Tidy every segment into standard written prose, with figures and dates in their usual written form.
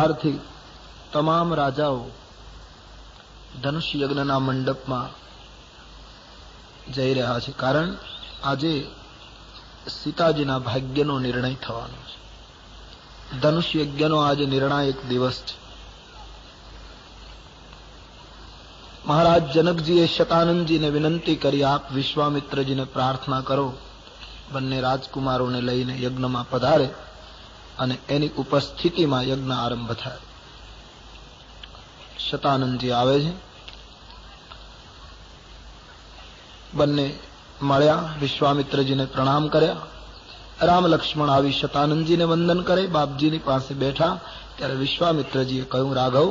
સવારથી તમામ રાજાઓ ધનુષ યજ્ઞના મંડપમાં જઈ રહ્યા છે, કારણ આજે સીતાજીના ભાગ્યનો નિર્ણય થવાનો છે. ધનુષ યજ્ઞનો આજે નિર્ણાયક દિવસ છે. મહારાજ જનકજીએ શતાનંદજીને વિનંતી કરી, આપ વિશ્વામિત્રજીને પ્રાર્થના કરો બંને રાજકુમારોને લઈને યજ્ઞમાં પધારે અને એની ઉપસ્થિતિમાં યજ્ઞ આરંભ થાય. શતાનંદજી આવે છે. બંને મળ્યા, વિશ્વામિત્રજીને પ્રણામ કર્યા. રામ લક્ષ્મણ આવી શતાનંદજીને વંદન કરે, બાપજીની પાસે બેઠા. ત્યારે વિશ્વામિત્રજીએ કહ્યું, રાઘવ,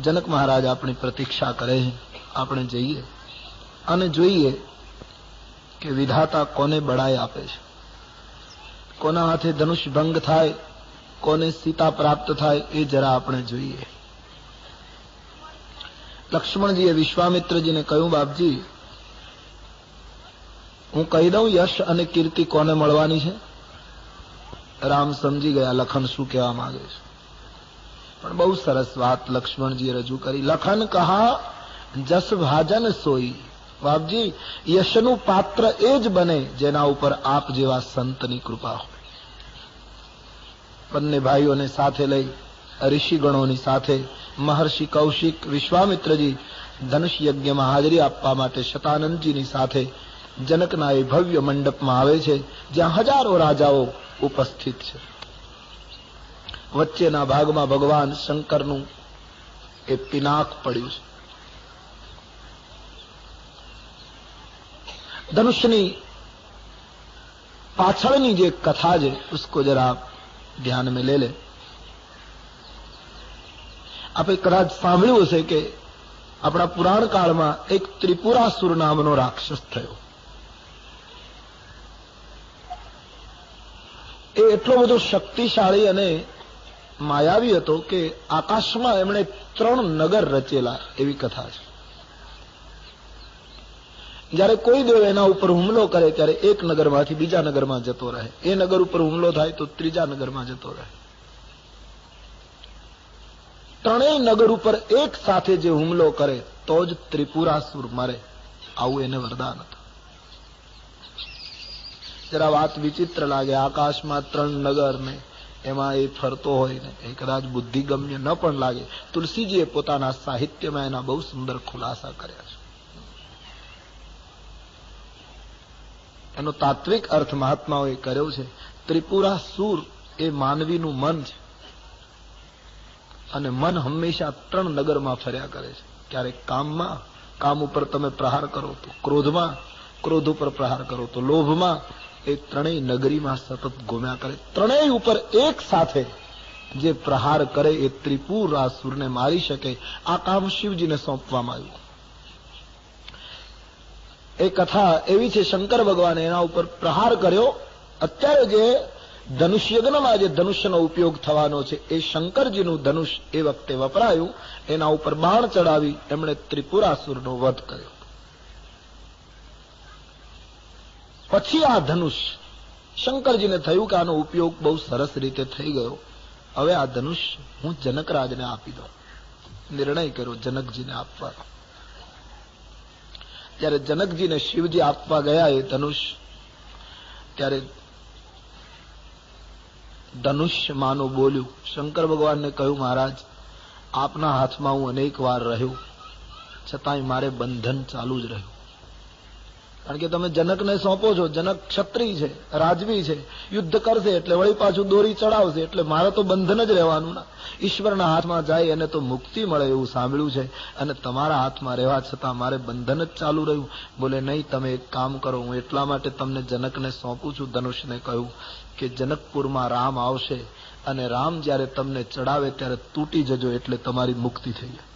જનક મહારાજ આપણી પ્રતીક્ષા કરે છે, આપણે જઈએ અને જોઈએ કે વિધાતા કોને બળાઈ આપે છે, કોના હાથે ધનુષ ભંગ થાય, કોને સીતા પ્રાપ્ત થાય, એ જરા આપણે જોઈએ. લક્ષ્મણજીએ વિશ્વામિત્રજીને કહ્યું, બાપજી, હું કહી દઉં યશ અને કીર્તિ કોને મળવાની છે? રામ સમજી ગયા લખન શું કહેવા માંગે છે. પણ બહુ સરસ વાત લક્ષ્મણજીએ રજૂ કરી. લખન કહા જસ ભાજન સોઈ. બાપજી, યશનું પાત્ર એ જ બને જેના ઉપર આપ જેવા સંતની કૃપા હોય. બંને ભાઈઓને સાથે લઈ ઋષિગણોની સાથે મહર્ષિ કૌશિક, વિશ્વામિત્રજી ધનુષ યજ્ઞમાં હાજરી આપવા માટે શતાનંદજીની સાથે જનકના એ ભવ્ય મંડપમાં આવે છે, જ્યાં હજારો રાજાઓ ઉપસ્થિત છે. વચ્ચેના ભાગમાં ભગવાન શંકરનું એ પિનાક પડ્યું છે. ધનુષની પાછળની જે કથા છે ઉસકો જરા ધ્યાન में ले ले. આપણે કદાચ સાંભળ્યું હશે કે આપણા પુરાણ કાળમાં એક ત્રિપુરાસુર નામનો રાક્ષસ થયો. એ એટલો બધો શક્તિશાળી અને માયાવી હતો કે આકાશમાં એમણે 3 નગર રચેલા, એવી કથા છે. જયારે કોઈ દેવ એના ઉપર હુમલો કરે ત્યારે એક નગરમાંથી બીજા નગરમાં જતો રહે, એ નગર ઉપર હુમલો થાય તો ત્રીજા નગરમાં જતો રહે. 3 નગર ઉપર એક સાથે જે હુમલો કરે તો જ ત્રિપુરાસુર મરે, આવું એને વરદાન હતું. જરા વાત વિચિત્ર લાગે, આકાશમાં 3 નગર ને એમાં એ ફરતો હોય ને એ કદાચ બુદ્ધિગમ્ય ન પણ લાગે. તુલસીજીએ પોતાના સાહિત્યમાં એના બહુ સુંદર ખુલાસા કર્યા છે. એનો તાત્વિક અર્થ મહાત્માઓએ કર્યો છે. ત્રિપુરાસુર એ માનવીનું મન છે અને મન હંમેશા 3 નગરમાં ફર્યા કરે છે. ક્યારેક કામમાં, કામ ઉપર તમે પ્રહાર કરો તો, ક્રોધમાં, ક્રોધ ઉપર પ્રહાર કરો તો, લોભમાં, એ 3 નગરીમાં સતત ઘૂમ્યા કરે. 3 ઉપર એક સાથે જે પ્રહાર કરે એ ત્રિપુરાસુરને મારી શકે. આ કામ શિવજીને સોંપવામાં આવ્યું. એ કથા એવી છે, શંકર ભગવાને એના ઉપર પ્રહાર કર્યો. અત્યારે જે ધનુષ યજ્ઞમાં જે ધનુષ્યનો ઉપયોગ થવાનો છે એ શંકરજીનું ધનુષ એ વખતે વપરાયું. એના ઉપર બાણ ચડાવી એમણે ત્રિપુરાસુરનો વધ કર્યો. પછી આ ધનુષ શંકરજીને થયું કે આનો ઉપયોગ બહુ સરસ રીતે થઈ ગયો, હવે આ ધનુષ હું જનકરાજને આપી દઉં. નિર્ણય કર્યો જનકજીને આપવાનો. ત્યારે જનકજીને શિવજી આપવા ગયા એ ધનુષ, ત્યારે ધનુષ્ય માનું બોલ્યું. શંકર ભગવાનને કહ્યું, મહારાજ, આપના હાથમાં હું અનેક વાર રહ્યો, છતાંય મારે બંધન ચાલુ જ રહ્યું. કારણ કે તમે જનકને સોંપો છો, જનક ક્ષત્રિય છે, રાજવી છે, યુદ્ધ કરશે એટલે વળી પાછું દોરી ચડાવશે, એટલે મારે તો બંધન જ રહેવાનું ના. ઈશ્વરના હાથમાં જાય એને તો મુક્તિ મળે એવું સાંભળ્યું છે, અને તમારા હાથમાં રહેવા છતાં મારે બંધન જ ચાલુ રહ્યું. બોલે, નહીં, તમે એક કામ કરો, હું એટલા માટે તમને જનકને સોંપું છું. ધનુષને કહ્યું કે જનકપુરમાં રામ આવશે અને રામ જ્યારે તમને ચડાવે ત્યારે તૂટી જજો, એટલે તમારી મુક્તિ થઈ જાય,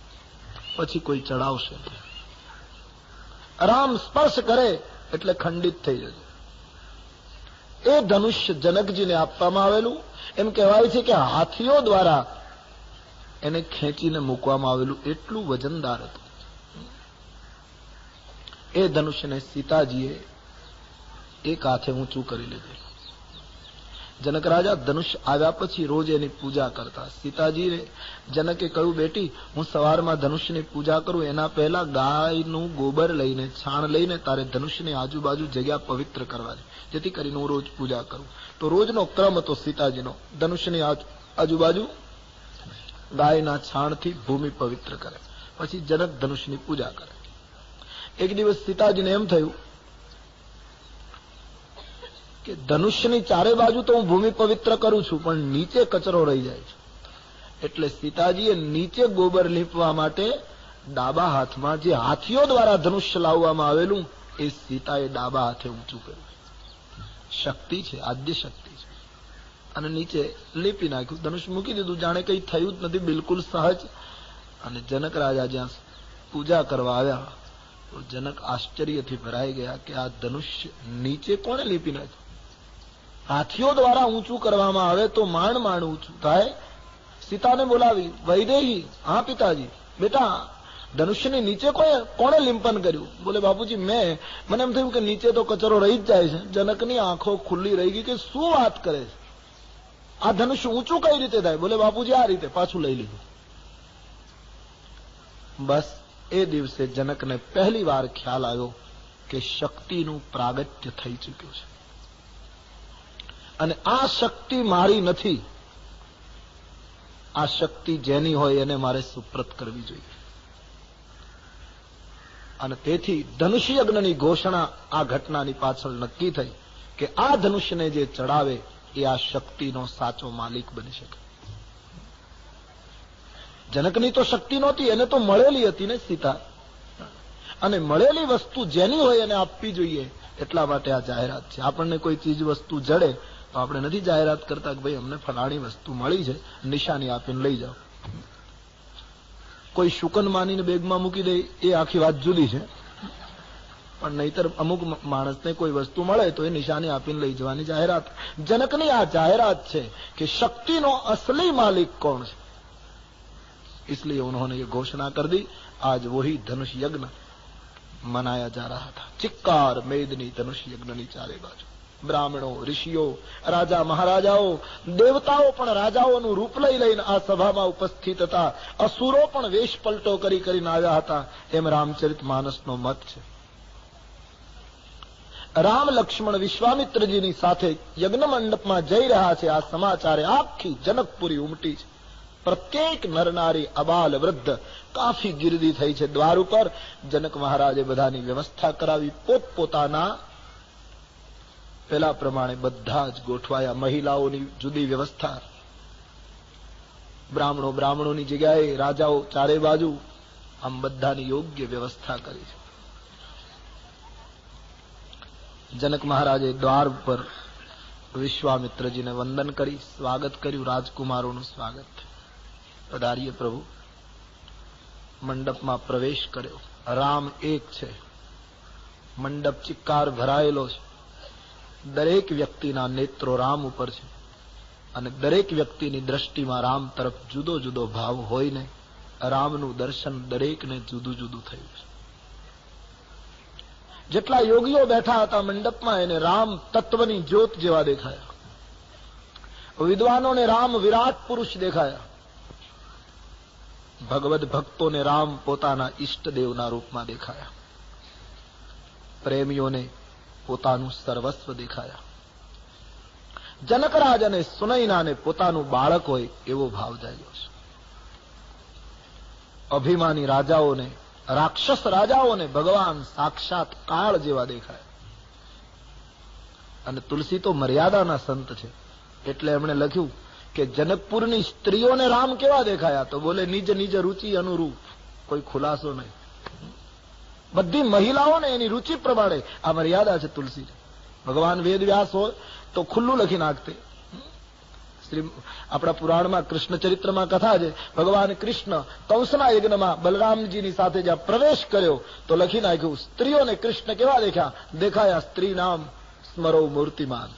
પછી કોઈ ચડાવશે નહીં. રામ સ્પર્શ કરે એટલે ખંડિત થઈ જશે. એ ધનુષ્ય જનકજીને આપવામાં આવેલું. એમ કહેવાય છે કે હાથીઓ દ્વારા એને ખેંચીને મૂકવામાં આવેલું, એટલું વજનદાર હતું. એ ધનુષ્યને સીતાજીએ એક હાથે ઊંચું કરી લીધેલું. જનક રાજા ધનુષ આવ્યા પછી રોજ એની પૂજા કરતા. સીતાજીને જનકે કહ્યું, બેટી હું સવારમાં ધનુષની પૂજા કરું એના પહેલા ગાયનું ગોબર લઈને, છાણ લઈને તારે ધનુષની આજુબાજુ જગ્યા પવિત્ર કરવાની, જેથી કરીને હું રોજ પૂજા કરું. તો રોજનો ક્રમ હતો સીતાજીનો, ધનુષની આજુબાજુ ગાયના છાણથી ભૂમિ પવિત્ર કરે, પછી જનક ધનુષની પૂજા કરે. એક દિવસ સીતાજીને એમ થયું કે ધનુષની ચારે બાજુ તો હું ભૂમિ પવિત્ર કરું છું, પણ નીચે કચરો રહી જાય છે. એટલે સીતાજીએ નીચે ગોબર લીપવા માટે ડાબા હાથમાં, જે હાથીઓ દ્વારા ધનુષ્ય લાવવામાં આવેલું, એ સીતાએ ડાબા હાથે ઊંચું કર્યું. શક્તિ છે, આદ્ય શક્તિ છે. અને નીચે લીપી નાખ્યું, ધનુષ મૂકી દીધું, જાણે કઈ થયું જ નથી, બિલકુલ સહજ. અને જનક રાજા જ્યાં પૂજા કરવા આવ્યા તો જનક આશ્ચર્યથી ભરાઈ ગયા કે આ ધનુષ્ય નીચે કોણે લીપી નાખ્યું? હાથીઓ દ્વારા ઊંચું કરવામાં આવે તો માંડ માંડ ઊંચું થાય. સીતાને બોલાવી, વૈદેહી, હા પિતાજી, બેટા ધનુષ્યની નીચે કોણે લિંપન કર્યું? બોલે, બાપુજી મને એમ થયું કે નીચે તો કચરો રહી જ જાય છે. જનકની આંખો ખુલ્લી રહી ગઈ કે શું વાત કરે છે, આ ધનુષ્ય ઊંચું કઈ રીતે થાય? બોલે, બાપુજી આ રીતે. પાછું લઈ લીધું. બસ એ દિવસે જનકને પહેલી વાર ખ્યાલ આવ્યો કે શક્તિનું પ્રાગટ્ય થઈ ચૂક્યું છે, અને આ શક્તિ મારી નથી. આ શક્તિ જેની હોય એને મારે સુપ્રત કરવી જોઈએ. અને તેથી ધનુષ્ય યજ્ઞની ઘોષણા આ ઘટનાની પાછળ નક્કી થઈ કે આ ધનુષ્યને જે ચડાવે એ આ શક્તિનો સાચો માલિક બની શકે. જનકની તો શક્તિ નહોતી, એને તો મળેલી હતી ને સીતા, અને મળેલી વસ્તુ જેની હોય એને આપવી જોઈએ. એટલા માટે આ જાહેરાત છે. આપણને કોઈ ચીજ વસ્તુ જડે તો આપણે નથી જાહેરાત કરતા કે ભાઈ અમને ફલાણી વસ્તુ મળી છે, નિશાની આપીને લઈ જાઓ. કોઈ શુકન માનીને બેગમાં મૂકી દે એ આખી વાત જુદી છે, પણ નહીતર અમુક માણસને કોઈ વસ્તુ મળે તો એ નિશાની આપીને લઈ જવાની જાહેરાત. જનકની આ જાહેરાત છે કે શક્તિનો असली मालिक कौन है, इसलिए उन्होंने ये घोषणा कर दी. आज वही धनुष यज्ञ मनाया जा रहा था. चिक्कार मेदनी धनुष यज्ञની ચારે બાજુ બ્રાહ્મણો, ઋષિઓ, રાજા મહારાજાઓ, દેવતાઓ પણ રાજાઓનું રૂપ લઈ લઈને આ સભામાં ઉપસ્થિત હતા. અસુરો પણ વેશ પલટો કરીને આવ્યા હતા. એમ રામચરિત માનસનો મત છે. રામ લક્ષ્મણ વિશ્વામિત્રજીની સાથે યજ્ઞ મંડપમાં જઈ રહ્યા છે. આ સમાચારે આખી જનકપુરી ઉમટી છે. પ્રત્યેક નરનારી, અબાલ, વૃદ્ધ કાફી ગીરદી થઈ છે દ્વાર ઉપર. જનક મહારાજે બધાની વ્યવસ્થા કરાવી. પોતપોતાના પેલા પ્રમાણે બધા જ ગોઠવાયા. મહિલાઓની જુદી વ્યવસ્થા, બ્રાહ્મણોની જગ્યાએ રાજાઓ ચારે બાજુ, આમ બધાની યોગ્ય વ્યવસ્થા કરી છે. જનક મહારાજે દ્વાર પર વિશ્વામિત્રજીને વંદન કરી સ્વાગત કર્યું. રાજકુમારોનું સ્વાગત. પધારીએ પ્રભુ. મંડપમાં પ્રવેશ કર્યો. રામ એક છે. મંડપ ચિક્કાર ભરાયેલો છે. દરેક વ્યક્તિના નેત્રો રામ ઉપર છે, અને દરેક વ્યક્તિની દ્રષ્ટિમાં રામ તરફ જુદો જુદો ભાવ હોય ને રામનું દર્શન દરેકને જુદું જુદું થયું છે. જેટલા યોગીઓ બેઠા હતા મંડપમાં એને રામ તત્વની જ્યોત જેવા દેખાયા. વિદ્વાનોને રામ વિરાટ પુરુષ દેખાયા. ભગવદ ભક્તોને રામ પોતાના ઈષ્ટદેવના રૂપમાં દેખાયા. પ્રેમીઓને પોતાનું સર્વસ્વ દેખાયા. જનકરાજ અને સુનૈનાને પોતાનું બાળક હોય એવો ભાવ જાગ્યો છે. અભિમાની રાજાઓને, રાક્ષસ રાજાઓને ભગવાન સાક્ષાત કાળ જેવા દેખાય. અને તુલસી તો મર્યાદાના સંત છે, એટલે એમણે લખ્યું કે જનકપુરની સ્ત્રીઓને રામ કેવા દેખાયા? તો બોલે નિજ નિજ રુચિ અનુરૂપ. કોઈ ખુલાસો નહીં. બધી મહિલાઓને એની રુચિ પ્રમાણે આ મર્યાદા છે તુલસી. ભગવાન વેદ વ્યાસ હોય તો ખુલ્લું લખી નાખતે. આપણા પુરાણમાં કૃષ્ણ ચરિત્રમાં કથા છે, ભગવાન કૃષ્ણ કંસના યજ્ઞમાં બલરામજીની સાથે જ્યાં પ્રવેશ કર્યો તો લખી નાખ્યું, સ્ત્રીઓને કૃષ્ણ કેવા દેખાયા? સ્ત્રી નામ સ્મરો મૂર્તિમાન.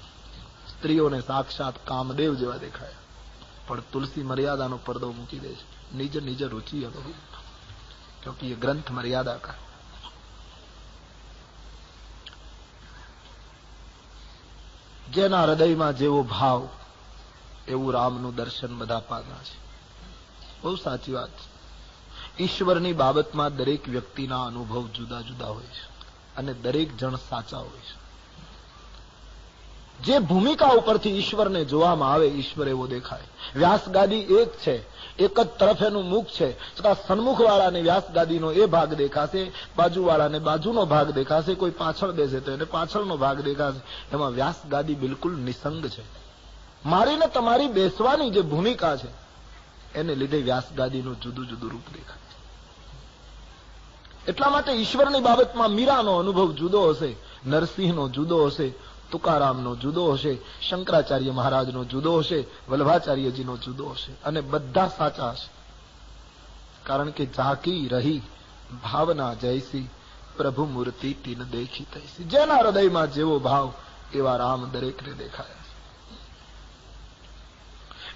સ્ત્રીઓને સાક્ષાત કામદેવ જેવા દેખાયા. પણ તુલસી મર્યાદાનો પડદો મૂકી દે છે. નિજ નિજ રુચિ અનુરૂપ, ક્યોંકि ये ग्रंथ मर्यादा का. જેના હૃદયમાં જેવો ભાવ એવું રામનું દર્શન બધા પામ્યા છે. બહુ સાચી વાત છે. ઈશ્વરની બાબતમાં દરેક વ્યક્તિના અનુભવ જુદા જુદા હોય છે અને દરેક જણ સાચા હોય છે. જે ભૂમિકા ઉપરથી ઈશ્વરને જોવામાં આવે ઈશ્વર એવો દેખાય. વ્યાસગાદી એક છે, એક જ તરફ એનું મુખ છે, છતાં સન્મુખવાળાને વ્યાસગાદીનો એ ભાગ દેખાશે, બાજુવાળાને બાજુનો ભાગ દેખાશે, કોઈ પાછળ બેસે તો એને પાછળનો ભાગ દેખાશે. એમાં વ્યાસગાદી બિલકુલ નિસંગ છે. મારીને તમારી બેસવાની જે ભૂમિકા છે એને લીધે વ્યાસગાદીનું જુદું જુદું રૂપ દેખાય. એટલા માટે ઈશ્વરની બાબતમાં મીરાનો અનુભવ જુદો હશે, નરસિંહનો જુદો હશે, તુકારામનો જુદો હશે, શંકરાચાર્ય મહારાજનો જુદો હશે, વલ્લભાચાર્યજીનો જુદો હશે, અને બધા સાચા હશે. કારણ કે ઝાંકી રહી ભાવના જૈસી, પ્રભુ મૂર્તિ તીન દેખી તૈસી. જેના હૃદયમાં જેવો ભાવ એવા રામ દરેકને દેખાયા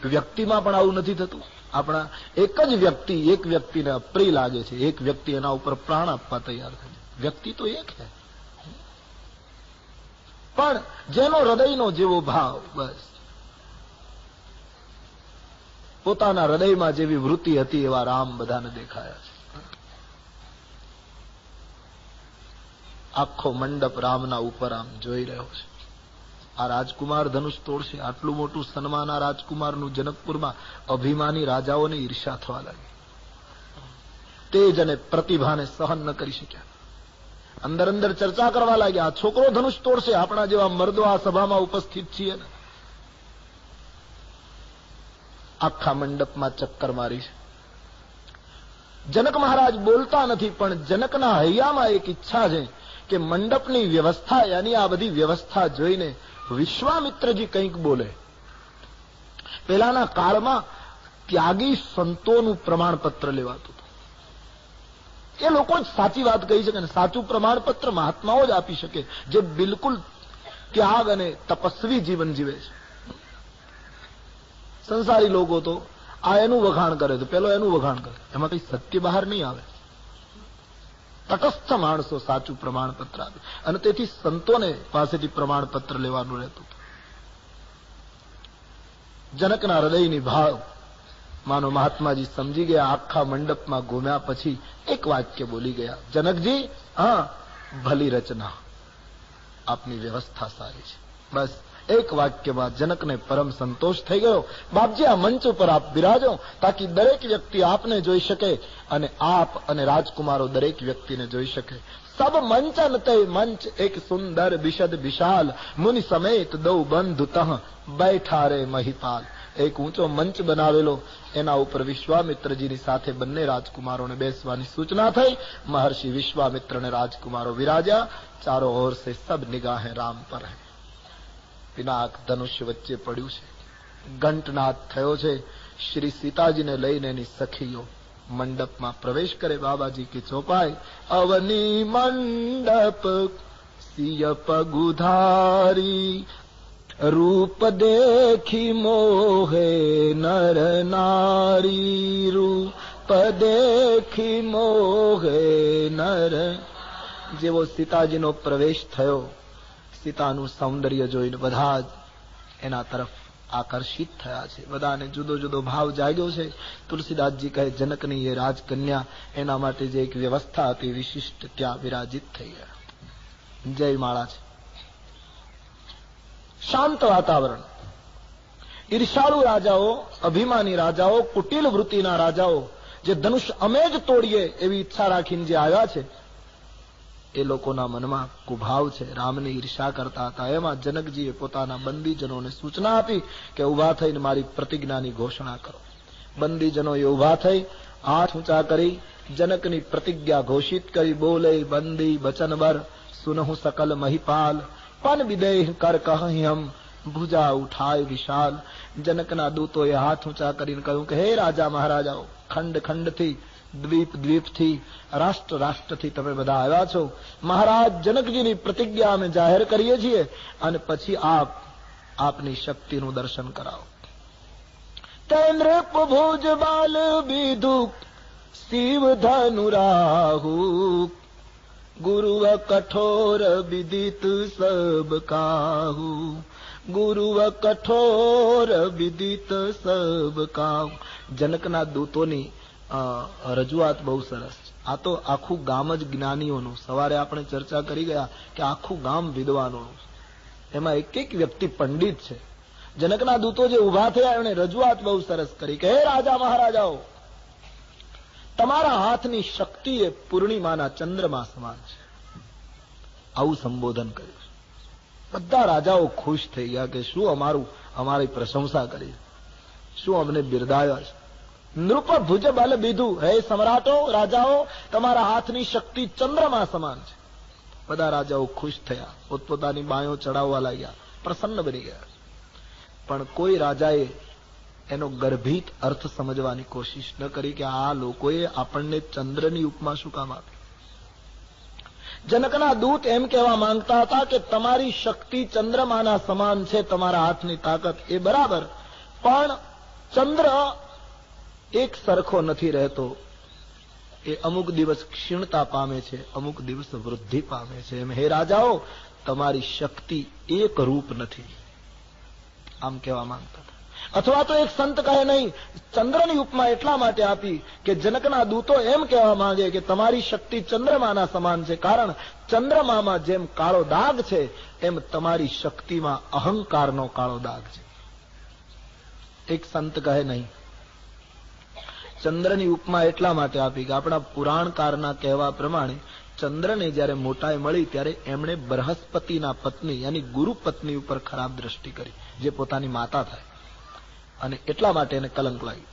છે. વ્યક્તિમાં પણ આવું નથી થતું. આપણા એક જ વ્યક્તિ એક વ્યક્તિને અપ્રિય લાગે છે, એક વ્યક્તિ એના ઉપર પ્રાણ આપવા તૈયાર થાય. વ્યક્તિ તો એક છે, પણ જેનો હૃદયનો જેવો ભાવ, બસ પોતાના હૃદયમાં જેવી વૃત્તિ હતી એવા રામ બધાને દેખાયા છે. આખો મંડપ રામના ઉપર આમ જોઈ રહ્યો છે. આ રાજકુમાર ધનુષ તોડશે. આટલું મોટું સન્માન આ રાજકુમારનું જનકપુરમાં અભિમાની રાજાઓને ઈર્ષા થવા લાગી. તેજ અને પ્રતિભાને સહન ન કરી શક્યા. અંદર અંદર ચર્ચા કરવા લાગ્યા, આ છોકરો ધનુષ તોડશે. આપણા જેવા મર્દો આ સભામાં ઉપસ્થિત છીએ ને. આખા મંડપમાં ચક્કર મારી છે. જનક મહારાજ બોલતા નથી, પણ જનકના હૈયામાં એક ઈચ્છા છે કે મંડપની વ્યવસ્થા, યાની આ બધી વ્યવસ્થા જોઈને વિશ્વામિત્રજી કંઈક બોલે. પેલાના કાળમાં ત્યાગી સંતોનું પ્રમાણપત્ર લેવાતું હતું. એ લોકો જ સાચી વાત કહી શકે ને સાચું પ્રમાણપત્ર મહાત્માઓ જ આપી શકે, જે બિલકુલ ત્યાગ અને તપસ્વી જીવન જીવે છે. સંસારી લોકો તો આ એનું વખાણ કરે તો પેલો એનું વખાણ કરે, એમાં કઈ સત્ય બહાર નહીં આવે. તટસ્થ માણસો સાચું પ્રમાણપત્ર આપે, અને તેથી સંતોને પાસેથી પ્રમાણપત્ર લેવાનું રહેતું. જનકના હૃદયની ભાવ માનો મહાત્માજી સમજી ગયા. આખા મંડપમાં ઘૂમ્યા પછી એક વાક્ય બોલી ગયા, જનકજી, હા, ભલી રચના, આપની વ્યવસ્થા સારી છે. બસ એક વાક્યમાં જનકને પરમ સંતોષ થઈ ગયો. બાપજી, આ મંચ ઉપર આપ બિરાજો, તાકી દરેક વ્યક્તિ આપને જોઈ શકે અને આપ અને રાજકુમારો દરેક વ્યક્તિને જોઈ શકે. સબ મંચન તે મંચ એક સુંદર બિશદ વિશાલ, મુનિ સમેત દૌ બંધુ તહ બેઠા રે મહિપાલ. એક ઊંચો મંચ બનાવેલો, એના ઉપર વિશ્વામિત્રજીની સાથે બંને રાજકુમારોને બેસવાની સૂચના થઈ. મહર્ષિ વિશ્વામિત્ર અને રાજકુમારો વિરાજ્યા. ચારો ઓર સે સબ નિગાહે રામ પર હૈ. પિનાક ધનુષ્ય વચ્ચે પડ્યું છે, ઘંટનાદ થયો છે. શ્રી સીતાજીને લઈને એની સખીઓ મંડપમાં પ્રવેશ કરે. બાબાજી की ચોપાઈ, અવની મંડપ સિય પગુધારી, રૂપ દેખી મોહે નર નારી, રૂપ દેખી મોહે નર. જેવો સીતાજીનો પ્રવેશ થયો, સીતાનું સૌંદર્ય જોઈને બધા જ એના તરફ આકર્ષિત થયા છે. બધાને જુદો જુદો ભાવ જાગ્યો છે. તુલસીદાસજી કહે, જનકની એ રાજકન્યા, એના માટે જે એક વ્યવસ્થા હતી વિશિષ્ટ, ત્યાં વિરાજિત થઈ ગયા. જય માળા છે. શાંત વાતાવરણ. ઈર્ષાળુ રાજાઓ, અભિમાની રાજાઓ, કુટિલ વૃત્તિના રાજાઓ, જે ધનુષ અમે જ તોડીએ એવી ઈચ્છા રાખીને જે આવ્યા છે, એ લોકોના મનમાં કુભાવ છે, રામની ઈર્ષા કરતા હતા. એમાં જનકજીએ પોતાના બંદીજનોને સૂચના આપી કે ઉભા થઈને મારી પ્રતિજ્ઞાની ઘોષણા કરો. બંદીજનોએ ઉભા થઈ હાથ ઊંચા કરી જનકની પ્રતિજ્ઞા ઘોષિત કરી. બોલે બંદી બચનબર, સુનહુ સકલ મહિપાલ, પન વિદેહ કર કહ્યમ, ભુજા ઉઠાય વિશાલ. જનકના દૂતોએ હાથ ઊંચા કરીને કહ્યું કે હે રાજા મહારાજાઓ, ખંડ ખંડથી, દ્વીપ દ્વીપથી, રાષ્ટ્ર રાષ્ટ્રથી તમે બધા આવ્યા છો. મહારાજ જનકજીની પ્રતિજ્ઞા અમે જાહેર કરીએ છીએ, અને પછી આપની શક્તિનું દર્શન કરાવો. તેન્દ્ર ભુજ બાલ બીધુક, શિવ ધનુ રાહુ, ગુરુ કઠોર વિદિત સબ કાહુ, ગુરુવ કઠોર વિદિત સબ કામ. જનકના દૂતોની રજૂઆત બહુ સરસ છે. આ તો આખું ગામ જ જ્ઞાનીઓનું. સવારે આપણે ચર્ચા કરી ગયા કે આખું ગામ વિદ્વાનોનું, એમાં એક એક વ્યક્તિ પંડિત છે. જનકના દૂતો જે ઉભા થયા એમણે રજૂઆત બહુ સરસ કરી કે હે રાજા મહારાજાઓ, તમારા હાથની શક્તિ એ પૂર્ણિમાના ચંદ્રમા સમાન છે. આવું સંબોધન કર્યું. બધા રાજાઓ ખુશ થઈ ગયા કે શું અમારી પ્રશંસા કરી, શું અમને બિરદાવ્યા છે. નૃપ ભુજ બલ બીધું, હે સમ્રાટો, રાજાઓ, તમારા હાથની શક્તિ ચંદ્રમા સમાન છે. બધા રાજાઓ ખુશ થયા, પોતપોતાની બાયો ચડાવવા લાગ્યા, પ્રસન્ન બની ગયા. પણ કોઈ રાજાએ એનો ગર્ભિત અર્થ સમજવાની કોશિશ ન કરી કે આ લોકોએ આપણને ચંદ્રની ઉપમા શું કામ આપી. જનકના દૂત એમ કહેવા માંગતા હતા કે તમારી શક્તિ ચંદ્રમાના સમાન છે, તમારા હાથની તાકાત એ બરાબર, પણ ચંદ્ર એક સરખો નથી રહેતો. એ અમુક દિવસ ક્ષીણતા પામે છે, અમુક દિવસ વૃદ્ધિ પામે છે. એમ હે રાજાઓ, તમારી શક્તિ એક રૂપ નથી, આમ કહેવા માંગતા હતા. અથવા તો એક સંત કહે નહીં, ચંદ્રની ઉપમા એટલા માટે આપી કે જનકના દૂતો એમ કહેવા માંગે કે તમારી શક્તિ ચંદ્રમાના સમાન છે, કારણ ચંદ્રમામાં જેમ કાળો દાગ છે એમ તમારી શક્તિમાં અહંકારનો કાળો દાગ છે. એક સંત કહે નહીં, ચંદ્રની ઉપમા એટલા માટે આપી કે આપણા પુરાણકારના કહેવા પ્રમાણે ચંદ્રને જયારે મોટાઈ મળી ત્યારે એમણે બૃહસ્પતિના પત્ની યાની ગુરુ પત્ની ઉપર ખરાબ દ્રષ્ટિ કરી, જે પોતાની માતા થાય, અને એટલા માટે એને કલંક લાગ્યું.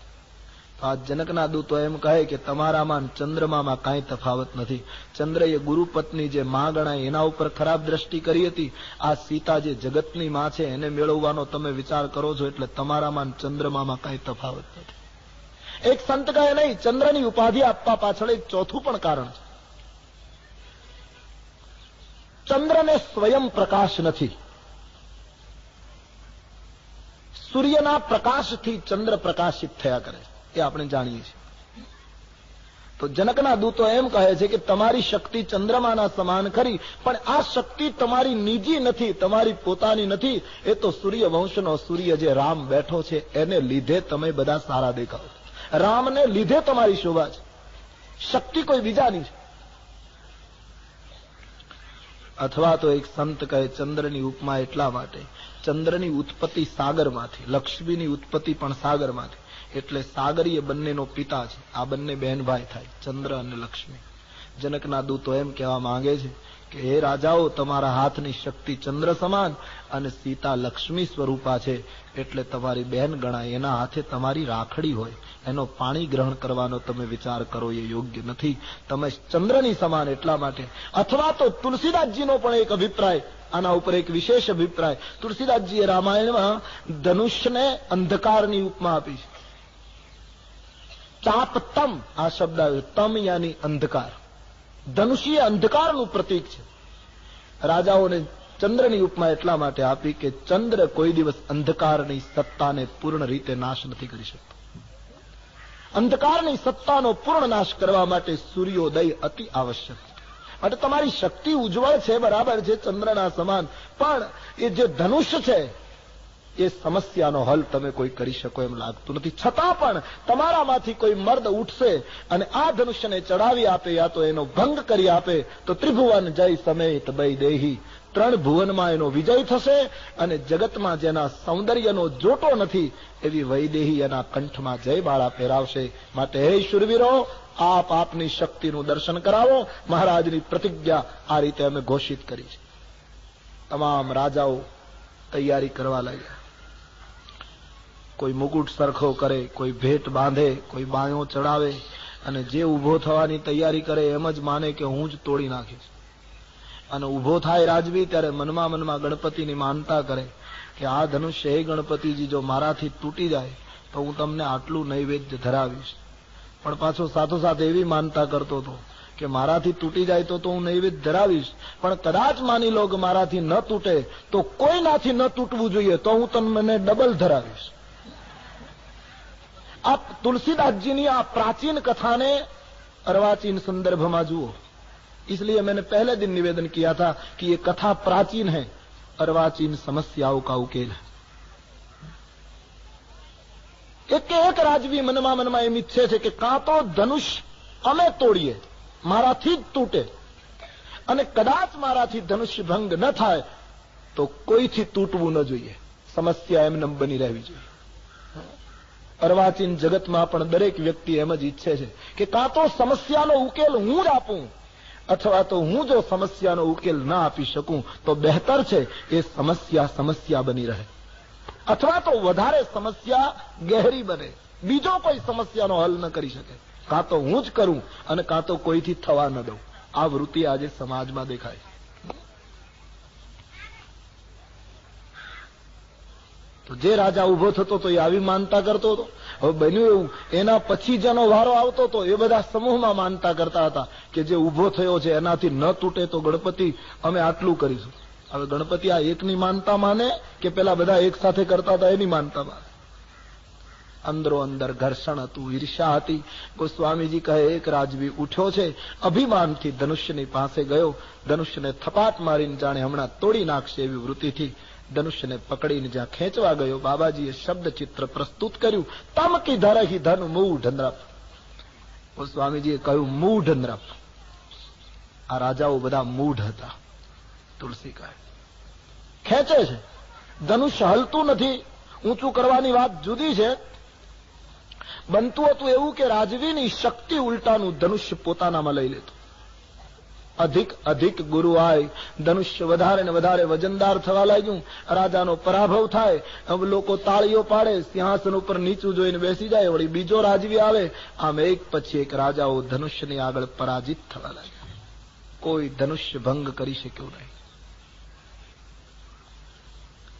તો આ જનકના દૂતો એમ કહે કે તમારામાં ચંદ્રમામાં કાંઈ તફાવત નથી. ચંદ્રએ ગુરુ પત્ની જે માં ગણાય એના ઉપર ખરાબ દ્રષ્ટિ કરી હતી. આ સીતા જે જગતની માં છે એને મેળવવાનો તમે વિચાર કરો છો, એટલે તમારામાં ચંદ્રમામાં કાંઈ તફાવત નથી. એક સંત કહે નહીં, ચંદ્રની ઉપાધિ આપવા પાછળ એક ચોથું પણ કારણ છે. ચંદ્રને સ્વયં પ્રકાશ નથી, સૂર્યના પ્રકાશથી ચંદ્ર પ્રકાશિત થયા કરે, એ આપણે જાણીએ છીએ. તો જનકના દૂતો એમ કહે છે કે તમારી શક્તિ ચંદ્રમાના સમાન ખરી, પણ આ શક્તિ તમારી નિજી નથી, તમારી પોતાની નથી. એ તો સૂર્યવંશનો સૂર્ય જે રામ બેઠો છે એને લીધે તમે બધા સારા દેખાવ, રામને લીધે તમારી શોભા છે, શક્તિ કોઈ બીજાની છે. અથવા તો એક સંત કહે ચંદ્રની ઉપમા એટલા માટે, ચંદ્રની ઉત્પત્તિ સાગરમાંથી, લક્ષ્મીની ઉત્પત્તિ પણ સાગરમાંથી, એટલે સાગરીય બંનેનો પિતા છે. આ બંને બહેન ભાઈ થાય, ચંદ્ર અને લક્ષ્મી. જનકના દૂતો એમ કહેવા માંગે છે કે હે રાજાઓ, તમારા હાથની શક્તિ ચંદ્ર સમાન અને સીતા લક્ષ્મી સ્વરૂપા છે, એટલે તમારી બહેન ગણાય, એના હાથે તમારી રાખડી હોય, એનો પાણી ગ્રહણ કરવાનો તમે વિચાર કરો, એ યોગ્ય નથી. તમે ચંદ્રની સમાન એટલા માટે. અથવા તો તુલસીદાસજીનો પણ એક અભિપ્રાય, આના ઉપર એક વિશેષ અભિપ્રાય. તુલસીદાસજીએ રામાયણમાં ધનુષને અંધકારની ઉપમા આપી છે. ચાપ તમ આ શબ્દ આવ્યો, તમ યાની અંધકાર. ધનુષી અંધકારનું પ્રતીક છે. રાજાઓને ચંદ્રની ઉપમા એટલા માટે આપી કે ચંદ્ર કોઈ દિવસ અંધકારની સત્તાને પૂર્ણ રીતે નાશ નથી કરી શકતો. અંધકારની સત્તાનો પૂર્ણ નાશ કરવા માટે સૂર્યોદય અતિ આવશ્યક છે. માટે તમારી શક્તિ ઉજ્જવળ છે, બરાબર છે, ચંદ્રના સમાન, પણ એ જે ધનુષ્ય છે એ સમસ્યાનો હલ તમે કોઈ કરી શકો એમ લાગતું નથી. છતાં પણ તમારામાંથી કોઈ મર્દ ઉઠશે અને આ ધનુષ્યને ચડાવી આપે યા તો એનો ભંગ કરી આપે તો ત્રિભુવન જય સમેત વૈદેહી, 3 ભુવનમાં એનો વિજય થશે, અને જગતમાં જેના સૌંદર્યનો જોટો નથી એવી વૈદેહી એના કંઠમાં જય બાળા પહેરાવશે. માટે હે શૂરવીરો, આપ આપની શક્તિનું દર્શન કરાવો. મહારાજની પ્રતિજ્ઞા આ રીતે અમે ઘોષિત કરી છે. તમામ રાજાઓ તૈયારી કરવા લાગ્યા. કોઈ મુકુટ સરખો કરે, કોઈ ભેટ બાંધે, કોઈ બાયો ચડાવે, અને જે ઉભો થવાની તૈયારી કરે એમ જ માને કે હું જ તોડી નાખીશ. અને ઉભો થાય રાજવી ત્યારે મનમાં ગણપતિની માનતા કરે કે આ ધનુષ્ય, હે ગણપતિજી, જો મારાથી તૂટી જાય તો હું તમને આટલું નૈવેદ્ય ધરાવીશ. પણ પાછો સાથોસાથ એવી માનતા કરતો હતો કે મારાથી તૂટી જાય તો હું નૈવેદ્ય ધરાવીશ, પણ કદાચ માની લો કે મારાથી ન તૂટે તો કોઈનાથી ન તૂટવું જોઈએ, તો હું તમને ડબલ ધરાવીશ. आप तुलसीदासजीनी आ प्राचीन कथा ने अर्वाचीन संदर्भ में जुओ. इसलिए मैंने पहले दिन निवेदन किया था कि ये कथा प्राचीन है, अर्वाचीन समस्याओं का उकेल है। एक રાજવી મનમાં મનમાં એમ ઈચ્છે છે કે કાં તો ધનુષ અમે તોડીએ, મારાથી જ તૂટે, અને કદાચ મારાથી ધનુષ્ય ભંગ ન થાય તો કોઈથી તૂટવું ન જોઈએ, સમસ્યા એમને બની રહેવી જોઈએ. અર્વાચીન જગતમાં પણ દરેક વ્યક્તિ એમ જ ઈચ્છે છે કે કાં તો સમસ્યાનો ઉકેલ હું જ આપું, અથવા તો હું જો સમસ્યાનો ઉકેલ ના આપી શકું તો બહેતર છે એ સમસ્યા બની રહે, અથવા તો વધારે સમસ્યા ગહેરી બને, બીજો કોઈ સમસ્યાનો હલ ન કરી શકે. કાં તો હું જ કરું અને કાં તો કોઈથી થવા ન દઉં. આ વૃત્તિ આજે સમાજમાં દેખાય. તો જે રાજા ઉભો થતો તો એ આવી માનતા કરતો હતો. હવે બન્યું એવું, એના પછી જેનો વારો આવતો હતો એ બધા સમૂહમાં માનતા કરતા હતા કે જે ઉભો થયો છે એનાથી ન તૂટે તો ગણપતિ અમે આટલું કરીશું. હવે ગણપતિ આ એકની માનતા માને કે પેલા બધા એક સાથે કરતા હતા એની માનતા માને? અંદરો અંદર ઘર્ષણ હતું, ઈર્ષા હતી. ગોસ્વામીજી કહે એક રાજવી ઉઠ્યો છે, અભિમાનથી ધનુષ્યની પાસે ગયો, ધનુષ્યને થપાટ મારીને જાણે હમણાં તોડી નાખશે એવી વૃત્તિથી ધનુષ્યને પકડીને જ્યાં ખેંચવા ગયો, બાબાજીએ શબ્દ ચિત્ર પ્રસ્તુત કર્યું, તમ કી ધરહી ધન મૂઢ નૃપ. ગોસ્વામીજીએ કહ્યું મૂઢ નૃપ. આ રાજાઓ બધા મૂઢ હતા. તુલસી કહે ખેંચે છે, ધનુષ્ય હલતું નથી. ઊંચું કરવાની વાત જુદી છે. બનતું હતું એવું કે રાજવીની શક્તિ ઉલટાનું ધનુષ્ય પોતાનામાં લઈ લેતું. અધિક ગુરુ આય, ધનુષ્ય વધારે ને વધારે વજનદાર થવા લાગ્યું. રાજાનો પરાભવ થાય, હવે લોકો તાળીઓ પાડે, સિંહાસન ઉપર નીચું જોઈને બેસી જાય, વળી બીજો રાજવી આવે. આમ એક પછી એક રાજાઓ ધનુષ્યની આગળ પરાજિત થવા લાગ્યા. કોઈ ધનુષ્ય ભંગ કરી શક્યો નહીં.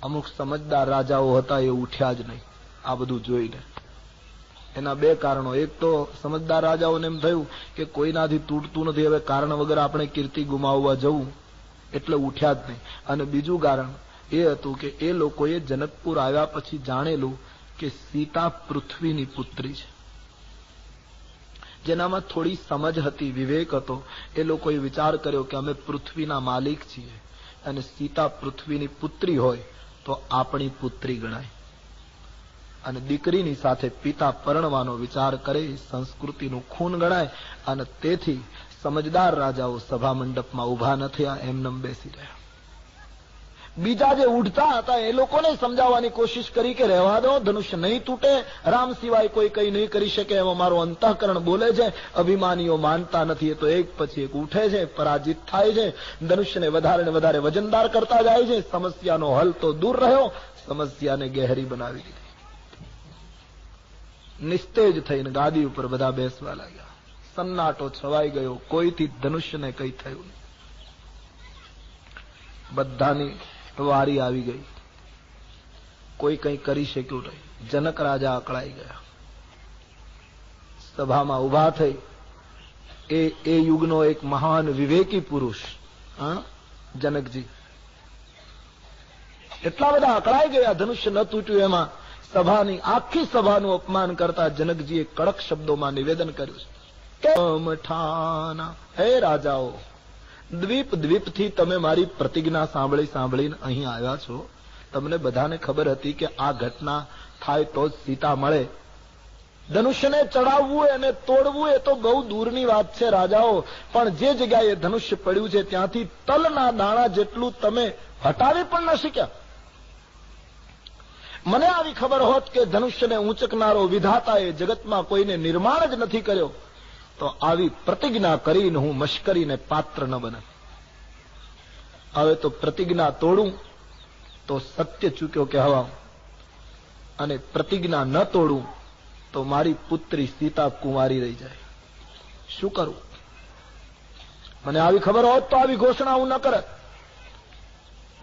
અમુક સમજદાર રાજાઓ હતા એ ઉઠ્યા જ નહીં આ બધું જોઈને. એના બે કારણો. એક તો સમજદાર રાજાઓને એમ થયું કે કોઈનાથી તૂટતું નથી, હવે કારણ વગર આપણે કીર્તિ ગુમાવવા જવું, એટલે ઉઠ્યા જ નહીં. અને બીજું કારણ એ હતું કે એ લોકોએ જનકપુર આવ્યા પછી જાણેલું કે સીતા પૃથ્વીની પુત્રી છે. જેનામાં થોડી સમજ હતી, વિવેક હતો. એ લોકોએ વિચાર કર્યો કે અમે પૃથ્વીના માલિક છીએ અને સીતા પૃથ્વીની પુત્રી હોય તો આપણી પુત્રી ગણાય, અને દીકરીની સાથે પિતા પરણવાનો વિચાર કરે સંસ્કૃતિનું ખૂન ગણાય. અને તેથી સમજદાર રાજાઓ સભા મંડપમાં ઉભા ન થયા, એમનેમ બેસી રહ્યા. બીજા જે ઉઠતા હતા એ લોકોને સમજાવવાની કોશિશ કરી કે રહેવા દો, ધનુષ્ય નહીં તૂટે, રામ સિવાય કોઈ કઈ નહીં કરી શકે એમાં મારો અંતઃકરણ બોલે છે. અભિમાનીઓ માનતા નથી. એ તો એક પછી એક ઉઠે છે, પરાજિત થાય છે, ધનુષ્યને વધારે ને વધારે વજનદાર કરતા જાય છે. સમસ્યાનો હલ તો દૂર રહ્યો, સમસ્યાને ગહેરી બનાવી દીધી. નિસ્તેજ થઈને ગાદી ઉપર બધા બેસવા લાગ્યા. સન્નાટો છવાઈ ગયો, કોઈથી ધનુષ્યને કઈ થયું નહીં. બધાની વારી આવી ગઈ, કોઈ કઈ કરી શક્યું નહીં. જનક રાજા અકળાઈ ગયા. સભામાં ઉભા થઈ એ યુગનો એક મહાન વિવેકી પુરુષ જનકજી એટલા બધા અકળાઈ ગયા. ધનુષ્ય ન તૂટ્યું એમાં સભાની આખી સભાનું અપમાન કરતા જનકજીએ કડક શબ્દોમાં નિવેદન કર્યું છે કે હે રાજાઓ, દ્વીપથી તમે મારી પ્રતિજ્ઞા સાંભળીને અહીં આવ્યા છો. તમને બધાને ખબર હતી કે આ ઘટના થાય તો જ સીતા મળે. ધનુષ્યને ચડાવવું અને તોડવું એ તો બહુ દૂરની વાત છે રાજાઓ, પણ જે જગ્યાએ ધનુષ્ય પડ્યું છે ત્યાંથી તલના દાણા જેટલું તમે હટાવી પણ ન શક્યા. મને આવી ખબર હોત કે ધનુષ્યને ઊંચકનારો વિધાતાએ જગતમાં કોઈને નિર્માણ જ નથી કર્યો તો આવી પ્રતિજ્ઞા કરીને હું મશ્કરીને પાત્ર ન બને. હવે તો પ્રતિજ્ઞા તોડું તો સત્ય ચૂક્યો કહેવા, અને પ્રતિજ્ઞા ન તોડું તો મારી પુત્રી સીતા કુંવારી રહી જાય. શું કરું? મને આવી ખબર હોત તો આવી ઘોષણા હું ન કરત.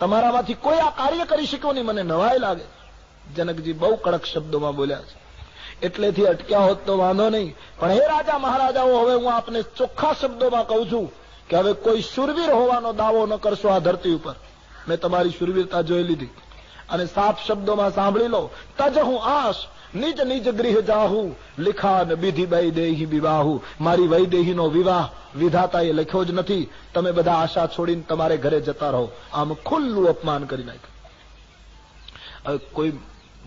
તમારામાંથી કોઈ આ કાર્ય કરી શક્યો નહીં, મને નવાઈ લાગે. જનકજી બહુ કડક શબ્દોમાં બોલ્યા છે, એટલેથી અટક્યા હોત તો વાંધો નહીં. પણ હે રાજા મહારાજાઓ, હવે હું આપને ચોખ્ખા શબ્દોમાં કહું છું કે હવે કોઈ શૂરવીર હોવાનો દાવો ન કરશો આ ધરતી ઉપર. મેં તમારી શૂરવીરતા જોઈ લીધી. અને સાફ શબ્દોમાં સાંભળી લો, તજ હું આશ નિજ નિજ ગૃહ જાહુ લિખાન વિધિ વૈદેહી વિવાહુ. મારી વૈદેહીનો વિવાહ વિધાતાએ લખ્યો જ નથી. તમે બધા આશા છોડીને તમારે ઘરે જતા રહો. આમ ખુલ્લું અપમાન કરી નાખ્યું. હવે કોઈ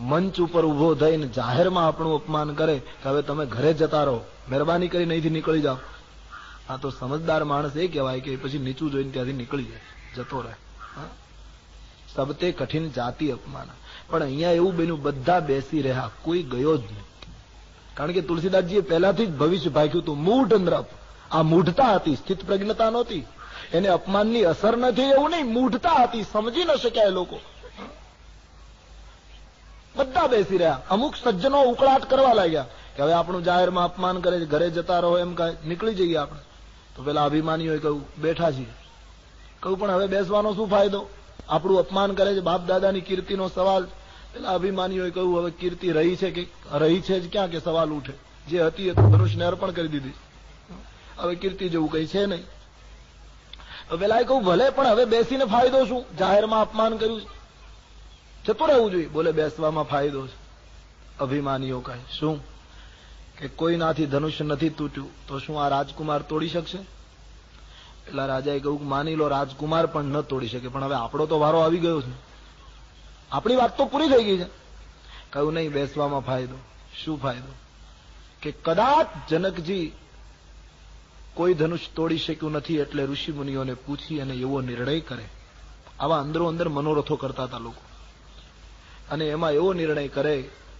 મંચ ઉપર ઉભો થઈને જાહેરમાં આપણું અપમાન કરે કે હવે તમે ઘરે જતા રહો, મહેરબાની કરીને અહીંથી નીકળી જાઓ. આ તો સમજદાર માણસ એ કહેવાય કે પછી નીચું જોઈને ત્યાંથી નીકળી જાય, જતો રહે. સબતે કઠિન જાતિ અપમાન. પણ અહીંયા એવું બન્યું, બધા બેસી રહ્યા, કોઈ ગયો જ નહીં. કારણ કે તુલસીદાસજીએ પહેલાથી જ ભવિષ્ય ભાગ્યું હતું. મૂઢ નૃપ, આ મૂઢતા હતી, સ્થિત પ્રજ્ઞતા નહોતી. એને અપમાનની અસર નથી એવું નહીં, મૂઢતા હતી, સમજી ન શક્યા એ લોકો. બધા બેસી રહ્યા. અમુક સજ્જનો ઉકળાટ કરવા લાગ્યા કે હવે આપણું જાહેરમાં અપમાન કરે છે, ઘરે જતા રહો, એમ નીકળી જઈએ આપણે. તો પેલા અભિમાનીઓએ કહ્યું બેઠા છીએ. કહ્યું પણ હવે બેસવાનો શું ફાયદો, આપણું અપમાન કરે છે, બાપ દાદાની કીર્તિનો સવાલ. પેલા અભિમાનીઓએ કહ્યું હવે કીર્તિ રહી છે કે રહી છે જ ક્યાં કે સવાલ ઉઠે. જે હતી એ ધનુષને અર્પણ કરી દીધી, હવે કીર્તિ જેવું કઈ છે નહીં. પેલા કહું ભલે પણ હવે બેસીને ફાયદો શું, જાહેરમાં અપમાન કર્યું છે, જતું રહેવું જોઈએ. બોલે બેસવામાં ફાયદો છે. અભિમાનીઓ કહે શું કે કોઈનાથી ધનુષ્ય નથી તૂટ્યું તો શું આ રાજકુમાર તોડી શકશે? પેલા રાજાએ કહ્યું કે માની લો રાજકુમાર પણ ન તોડી શકે, પણ હવે આપણો તો વારો આવી ગયો છે, આપણી વાત તો પૂરી થઈ ગઈ છે. કહ્યું નહીં, બેસવામાં ફાયદો. શું ફાયદો? કે કદાચ જનકજી કોઈ ધનુષ તોડી શક્યું નથી એટલે ઋષિ મુનિઓને પૂછી અને એવો નિર્ણય કરે. આવા અંદરો અંદર મનોરથો કરતા હતા લોકો. અને એમાં એવો નિર્ણય કરે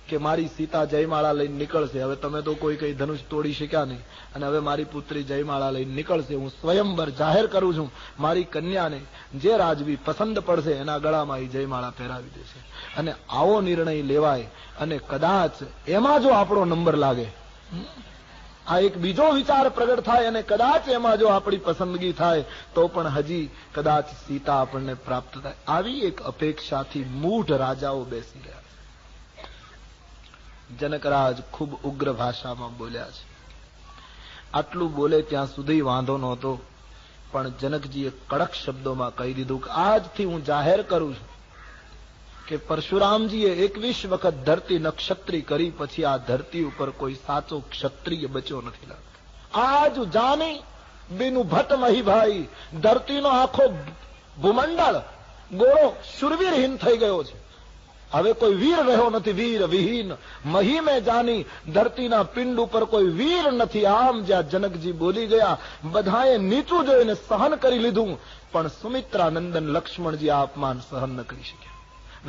કે મારી સીતા જયમાળા લઈને નીકળશે. હવે તમે તો કોઈ કઈ ધનુષ તોડી શક્યા નહીં, અને હવે મારી પુત્રી જયમાળા લઈને નીકળશે. હું સ્વયંવર જાહેર કરું છું, મારી કન્યાને જે રાજવી પસંદ પડશે એના ગળામાં એ જયમાળા પહેરાવી દેશે. અને આવો નિર્ણય લેવાય. અને કદાચ એમાં જો આપણો નંબર લાગે, આ એક બીજો વિચાર પ્રગટ થાય, અને કદાચ એમાં જો આપણી પસંદગી થાય તો પણ હજી કદાચ સીતા આપણને પ્રાપ્ત થાય. આવી એક અપેક્ષાથી મૂઢ રાજાઓ બેસી ગયા. જનકરાજ ખૂબ ઉગ્ર ભાષામાં બોલ્યા છે. આટલું બોલે ત્યાં સુધી વાંધો નહોતો, પણ જનકજીએ કડક શબ્દોમાં કહી દીધું કે આજથી હું જાહેર કરું છું કે પરશુરામજીએ 21 વખત ધરતી નક્ષત્રી કરી, પછી આ ધરતી ઉપર કોઈ સાચો ક્ષત્રિય બચ્યો નથી લાગતો. આજ જાની બીનું ભટ્ટ મહીભાઈ, ધરતીનો આખો ભૂમંડળ ગોળો શુરવીરહીન થઈ ગયો છે. હવે કોઈ વીર રહ્યો નથી, વીર વિહીન. મહીમે જાની, ધરતીના પિંડ ઉપર કોઈ વીર નથી. આમ જ્યાં જનકજી બોલી ગયા, બધાએ નીચું જોઈને સહન કરી લીધું, પણ સુમિત્રાનંદન લક્ષ્મણજી આ અપમાન સહન ન કરી શક્યા.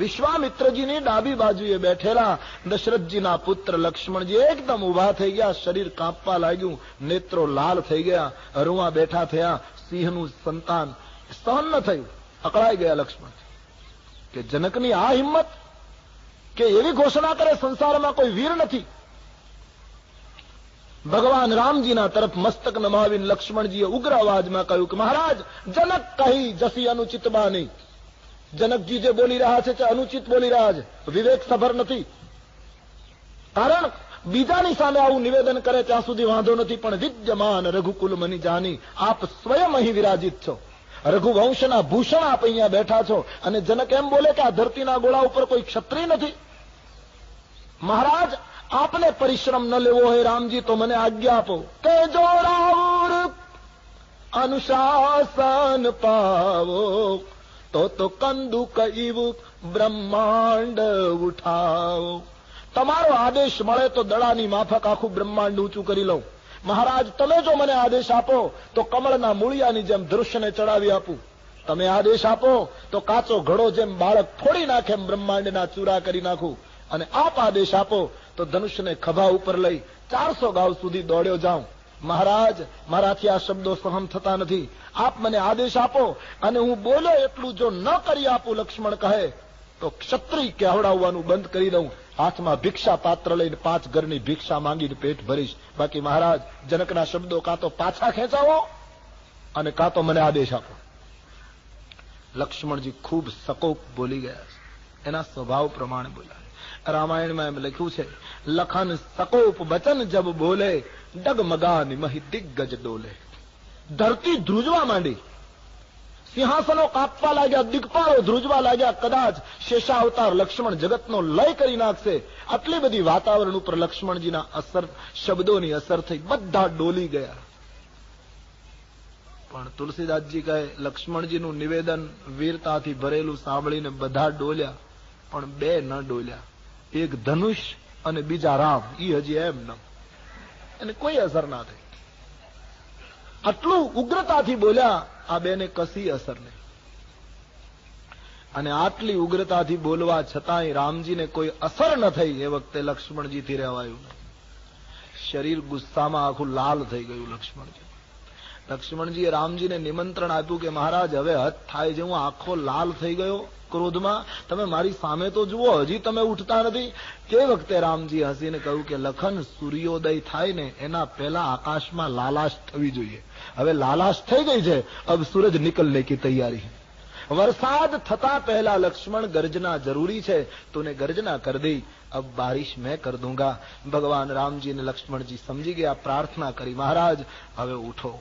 વિશ્વામિત્રજીની ડાબી બાજુએ બેઠેલા દશરથજીના પુત્ર લક્ષ્મણજી એકદમ ઉભા થઈ ગયા, શરીર કાંપવા લાગ્યું, નેત્રો લાલ થઈ ગયા, રૂવા બેઠા થયા. સિંહનું સંતાન સહન ન થયું, અકળાઈ ગયા લક્ષ્મણ કે જનકની આ હિંમત કે એવી ઘોષણા કરે સંસારમાં કોઈ વીર નથી. ભગવાન રામજીના તરફ મસ્તક નમાવીને લક્ષ્મણજીએ ઉગ્ર અવાજમાં કહ્યું કે મહારાજ, જનક કહી જસી અનુચિત બાની. જનકજી જે બોલી રહ્યા છે તે અનુચિત બોલી રહ્યા છે, વિવેક સભર નથી. કારણ બીજાની સામે આવું નિવેદન કરે ત્યાં સુધી વાંધો નથી, પણ વિદ્યમાન રઘુકુલ મની જાની, આપ સ્વયં અહીં વિરાજિત છો, રઘુવંશના ભૂષણ આપ અહીંયા બેઠા છો, અને જનક એમ બોલે કે આ ધરતીના ગોળા ઉપર કોઈ ક્ષત્રિય નથી. મહારાજ, આપને પરિશ્રમ ન લેવો હોય રામજી તો મને આજ્ઞા આપો કે જો રાવણ અનુશાસન પાવો તો કંદુક ઇવું બ્રહ્માંડ ઉઠાવો. તમારો આદેશ મળે તો દડાની માફક આખું બ્રહ્માંડ ઊંચું કરી લઉં. મહારાજ, તમે જો મને આદેશ આપો તો કમળના મૂળિયાની જેમ ધનુષ્યને ચડાવી આપું. તમે આદેશ આપો તો કાચો ઘડો જેમ બાળક ફોડી નાખે એમ બ્રહ્માંડના ચૂરા કરી નાખું. અને આપ આદેશ આપો તો ધનુષ્યને ખભા ઉપર લઈ 400 ગાવ સુધી દોડ્યો જાઉં. મહારાજ, મારાથી આ શબ્દો સહન થતા નથી. આપ મને આદેશ આપો, અને હું બોલ્યો એટલું જો ન કરી આપું, લક્ષ્મણ કહે, તો ક્ષત્રિય કહેવડાવવાનું બંધ કરી દઉં. હાથમાં ભિક્ષા પાત્ર લઈને 5 ઘરની ભિક્ષા માંગીને પેટ ભરીશ. બાકી મહારાજ, જનકના શબ્દો કાં તો પાછા ખેંચાવો અને કાં તો મને આદેશ આપો. લક્ષ્મણજી ખૂબ સકોપ બોલી ગયા છે, એના સ્વભાવ પ્રમાણે બોલ્યા. રામાયણમાં એમ લખ્યું છે, લખન સકોપ વચન જબ બોલે, ડગમગા નિમહી દિગ્ગજ ડોલે. ધરતી ધ્રુજવા માંડી, સિંહાસનો કાપવા લાગ્યા, દિગ્પાળો ધ્રુજવા લાગ્યા. કદાચ શેષાવતાર લક્ષ્મણ જગતનો લય કરી નાખશે. આટલી બધી વાતાવરણ ઉપર લક્ષ્મણજીના અસર, શબ્દોની અસર થઈ. બધા ડોલી ગયા. પણ તુલસીદાસજી કહે, લક્ષ્મણજીનું નિવેદન વીરતાથી ભરેલું સાંભળીને બધા ડોલ્યા, પણ બે ન ડોલ્યા. એક ધનુષ અને બીજા રામ. ઈ હજી એમ ન, એને કોઈ અસર ના થઈ. આટલું ઉગ્રતાથી બોલ્યા, આ બેને કશી અસર નહીં. અને આટલી ઉગ્રતાથી બોલવા છતાંય રામજીને કોઈ અસર ન થઈ. એ વખતે લક્ષ્મણજીથી રહેવાયું નહીં. શરીર ગુસ્સામાં આખું લાલ થઈ ગયું લક્ષ્મણજી. લક્ષ્મણજીએ રામજીને નિમંત્રણ આપ્યું કે મહારાજ, હવે હદ થાય છે, હું આખો લાલ થઈ ગયો ક્રોધમાં, તમે મારી સામે તો જુઓ, હજી તમે ઉઠતા નથી. તે વખતે રામજી હસીને કહ્યું કે લખન, સૂર્યોદય થાય ને એના પહેલા આકાશમાં લાલાશ થવી જોઈએ. હવે લાલાશ થઈ ગઈ છે, અબ સૂરજ નિકલને કી તૈયારી. વરસાદ થતા પહેલા લક્ષ્મણ, ગર્जना જરૂરી છે, તूने गर्जना कर दी, अब बारिश मैं कर दूंगा. ભગવાન રામજી ને લક્ષ્મણજી સમજી ગયા, પ્રાર્થના કરી, મહારાજ હવે ઉઠો.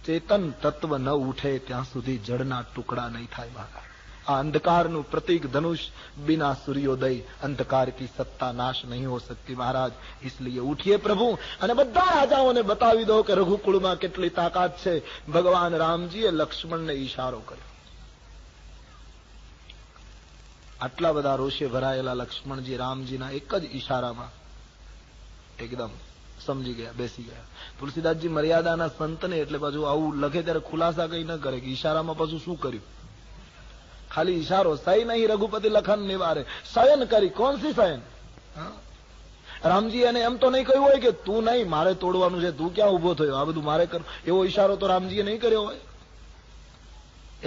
ચેતન તત્વ ન ઉઠે ત્યાં સુધી જળના ટુકડા નહીં થાય મહારાજ. આ અંધકારનું પ્રતીક ધનુષ, बिना सूर्योदय अंधकार की सत्ता नाश नहीं हो सकती महाराज, इसलिए उठिए प्रभु. અને બધા રાજાઓને બતાવી દો કે રઘુકુળમાં કેટલી તાકાત છે. ભગવાન રામજીએ લક્ષ્મણને ઈશારો કર્યો. આટલા બધા રોષે ભરાયેલા લક્ષ્મણજી રામજીના એક જ ઈશારામાં એકદમ સમજી ગયા, બેસી ગયા. તુલસીદાસજી મર્યાદાના સંતને એટલે પાછું આવું લખે ત્યારે ખુલાસા કઈ ન કરે કે ઈશારામાં પાછું શું કર્યું. ખાલી ઈશારો, સહી નહીં રઘુપતિ લખન નિવારે, શયન કરી. કોણ સી શયન? રામજી એને એમ તો નહીં કહ્યું હોય કે તું નહીં, મારે તોડવાનું છે, તું ક્યાં ઉભો થયો, આ બધું મારે કર. એવો ઈશારો તો રામજીએ નહીં કર્યો હોય.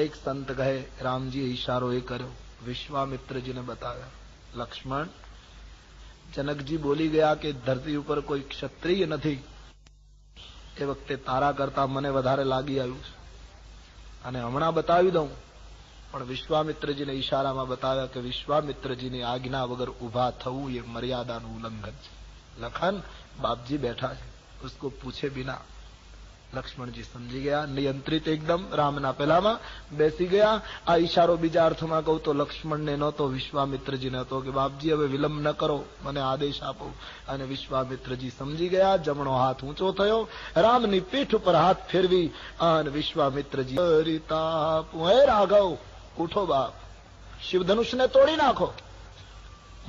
એક સંત કહે, રામજીએ ઈશારો એ કર્યો, વિશ્વામિત્રજીને બતાવ્યા. લક્ષ્મણ, જનકજી બોલી ગયા કે ધરતી ઉપર કોઈ ક્ષત્રિય નથી. એ વખતે તારા કરતા મને વધારે લાગી આવ્યું છે, અને હમણાં બતાવી દઉં. પણ વિશ્વામિત્રજીને ઈશારામાં બતાવ્યા કે વિશ્વામિત્રજીની આજ્ઞા વગર ઉભા થવું એ મર્યાદાનું ઉલ્લંઘન છે. લખન, બાપજી બેઠા છે, ઉસકો પૂછે બિના. લક્ષ્મણજી સમજી ગયા, નિયંત્રિત એકદમ રામના પહેલામાં બેસી ગયા. આ ઈશારો બીજા અર્થમાં કહું તો લક્ષ્મણને નહોતો, વિશ્વામિત્રજીને હતો કે બાપજી હવે વિલંબ ન કરો, મને આદેશ આપો. અને વિશ્વામિત્રજી સમજી ગયા. જમણો હાથ ઊંચો થયો, રામની પીઠ ઉપર હાથ ફેરવી અને વિશ્વામિત્રજી, હે રાઘવ, ઉઠો બાપ, શિવધનુષને તોડી નાખો,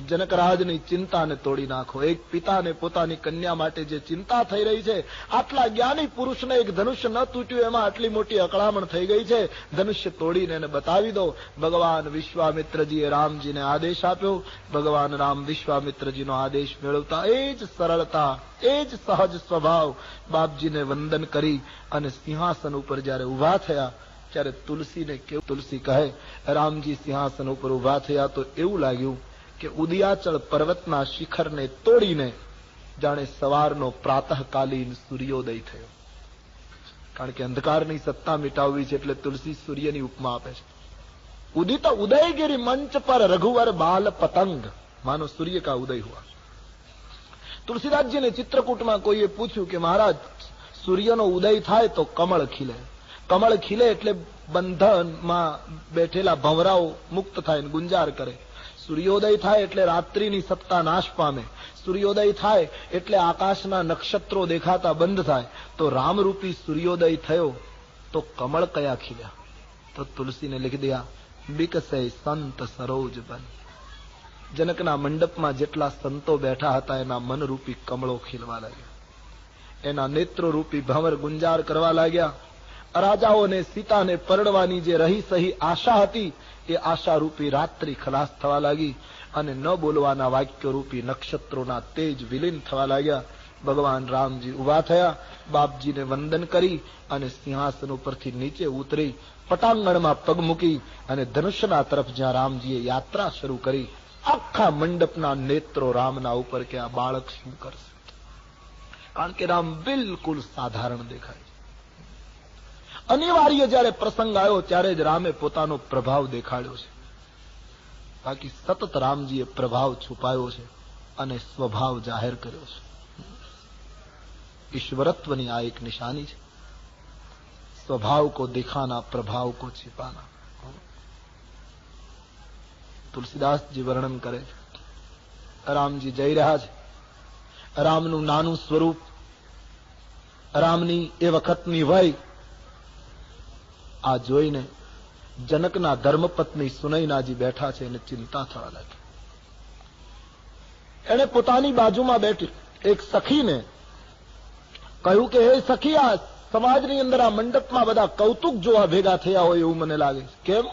જનકરાજની ચિંતાને તોડી નાખો. એક પિતાને પોતાની કન્યા માટે જે ચિંતા થઈ રહી છે, આટલા જ્ઞાની પુરુષને એક ધનુષ્ય ન તૂટ્યું, એમાં આટલી મોટી અકળામણ થઈ ગઈ છે, ધનુષ્ય તોડીને એને બતાવી દો. ભગવાન વિશ્વામિત્રજીએ રામજીને આદેશ આપ્યો. ભગવાન રામ વિશ્વામિત્રજીનો આદેશ મેળવતા એ જ સરળતા, એ જ સહજ સ્વભાવ બાપજીને વંદન કરી અને સિંહાસન ઉપર જયારે ઉભા થયા ત્યારે તુલસીને કેવું, તુલસી કહે, રામજી સિંહાસન ઉપર ઉભા થયા તો એવું લાગ્યું કે ઉદયાચળ પર્વતના શિખરને તોડીને જાણે સવારનો પ્રાતઃકાલીન સૂર્યોદય થયો. કારણ કે અંધકારની સત્તા મિટાવવી છે એટલે તુલસી સૂર્યની ઉપમા આપે છે. ઉદિત ઉદયગીરી મંચ પર રઘુવર બાલ પતંગ, માનો સૂર્ય કા ઉદય હુઆ. તુલસીદાસજીને ચિત્રકૂટમાં કોઈએ પૂછ્યું કે મહારાજ, સૂર્યનો ઉદય થાય તો કમળ ખીલે. કમળ ખીલે એટલે બંધનમાં બેઠેલા ભંવરાઓ મુક્ત થાય, ગુંજાર કરે. સૂર્યોદય થાય એટલે રાત્રિની સત્તા નાશ પામે. સૂર્યોદય થાય એટલે આકાશના નક્ષત્રો દેખાતા બંધ થાય. તો રામરૂપી સૂર્યોદય થયો તો કમળ કયા ખીલ્યા? તો તુલસીને લીખી દિયા, બિકસે સંત સરોજ બન. જનકના મંડપમાં જેટલા સંતો બેઠા હતા એના મનરૂપી કમળો ખીલવા લાગ્યા, એના નેત્રોરૂપી ભંવર ગુંજાર કરવા લાગ્યા. રાજાઓને સીતાને પરણવાની જે રહી સહી આશા હતી એ આશારૂપી રાત્રિ ખલાસ થવા લાગી અને ન બોલવાના વાક્યરૂપી નક્ષત્રોના તેજ વિલીન થવા લાગ્યા. ભગવાન રામજી ઉભા થયા, બાપજીને વંદન કરી અને સિંહાસન ઉપરથી નીચે ઉતરી પટાંગણમાં પગ મૂકી અને ધનુષ્યના તરફ જ્યાં રામજીએ યાત્રા શરૂ કરી, આખા મંડપના નેત્રો રામના ઉપર કે આ બાળક શું કરશે. કારણ કે રામ બિલકુલ સાધારણ દેખાય. અનિવાર્ય જયારે પ્રસંગ આવ્યો ત્યારે જ રામે પોતાનો પ્રભાવ દેખાડ્યો છે. બાકી સતત રામજીએ પ્રભાવ છુપાયો છે અને સ્વભાવ જાહેર કર્યો છે. ઈશ્વરત્વની આ એક નિશાની છે. સ્વભાવ કો દિખાના, પ્રભાવ કો छिपाना. તુલસીદાસજી વર્ણન કરે છે, રામજી જઈ રહ્યા છે, રામનું નાનું સ્વરૂપ, રામની એ વખતની વય આ જોઈને જનકના ધર્મપત્ની સુનૈનાજી બેઠા છે એને ચિંતા થવા લાગી. એને પોતાની બાજુમાં બેઠી એક સખીને કહ્યું કે હે સખી, આ સમાજની અંદર આ મંડપમાં બધા કૌતુક જોવા ભેગા થયા હોય એવું મને લાગે છે. કેમ?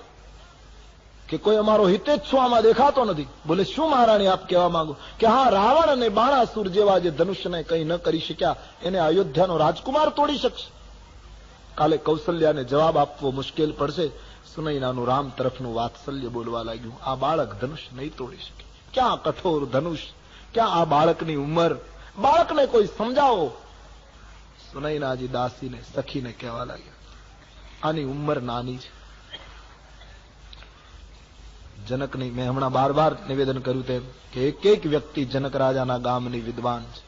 કે કોઈ અમારો હિતેચ્છુ આમાં દેખાતો નથી. બોલે શું મહારાણી આપ કહેવા માંગો? કે હા, રાવણ અને બાણાસુર જેવા જે ધનુષ્યને કંઈ ન કરી શક્યા એને અયોધ્યાનો રાજકુમાર તોડી શકશે. કાલે કૌશલ્યાને જવાબ આપવો મુશ્કેલ પડશે. સુનૈનાનું રામ તરફનું વાત્સલ્ય બોલવા લાગ્યું. આ બાળક ધનુષ્ય નહીં તોડી શકે. ક્યાં કઠોર ધનુષ, ક્યાં આ બાળકની ઉંમર? બાળકને કોઈ સમજાવો. સુનૈનાજી દાસીને સખીને કહેવા લાગ્યા, આની ઉંમર નાની છે. જનકની મેં હમણાં બાર નિવેદન કર્યું તેમ કે એક એક વ્યક્તિ જનક રાજાના ગામની વિદ્વાન છે.